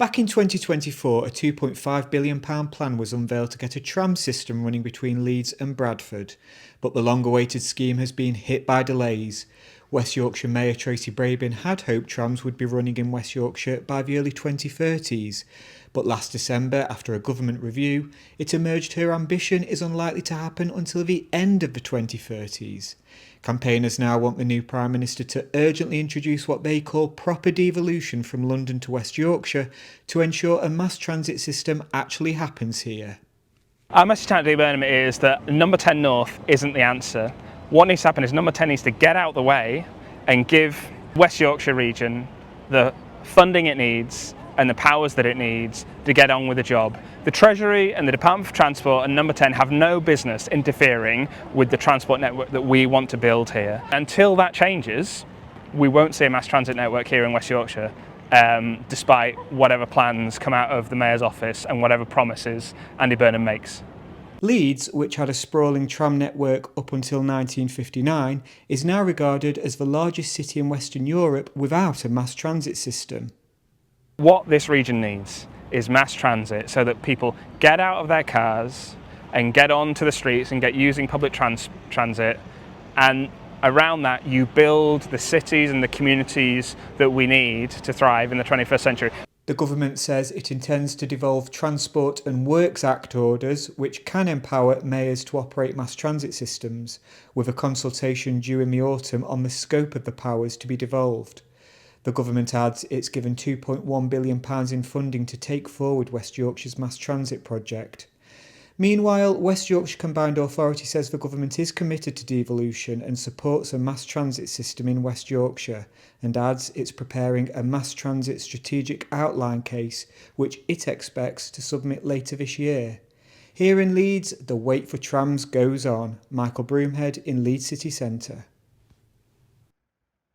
Back in 2024, a £2.5 billion plan was unveiled to get a tram system running between Leeds and Bradford, but the long-awaited scheme has been hit by delays. West Yorkshire Mayor Tracy Brabin had hoped trams would be running in West Yorkshire by the early 2030s, but last December, after a government review, it emerged her ambition is unlikely to happen until the end of the 2030s. Campaigners now want the new Prime Minister to urgently introduce what they call proper devolution from London to West Yorkshire to ensure a mass transit system actually happens here. Our message to Burnham is that number 10 North isn't the answer. What needs to happen is number 10 needs to get out the way and give West Yorkshire region the funding it needs and the powers that it needs to get on with the job. The Treasury and the Department for Transport and number 10 have no business interfering with the transport network that we want to build here. Until that changes, we won't see a mass transit network here in West Yorkshire, despite whatever plans come out of the Mayor's office and whatever promises Andy Burnham makes. Leeds, which had a sprawling tram network up until 1959, is now regarded as the largest city in Western Europe without a mass transit system. What this region needs is mass transit so that people get out of their cars and get onto the streets and get using public transit, and around that you build the cities and the communities that we need to thrive in the 21st century. The government says it intends to devolve Transport and Works Act orders, which can empower mayors to operate mass transit systems, with a consultation due in the autumn on the scope of the powers to be devolved. The government adds it's given £2.1 billion in funding to take forward West Yorkshire's mass transit project. Meanwhile, West Yorkshire Combined Authority says the government is committed to devolution and supports a mass transit system in West Yorkshire, and adds it's preparing a mass transit strategic outline case which it expects to submit later this year. Here in Leeds, the wait for trams goes on. Michael Broomhead in Leeds City Centre.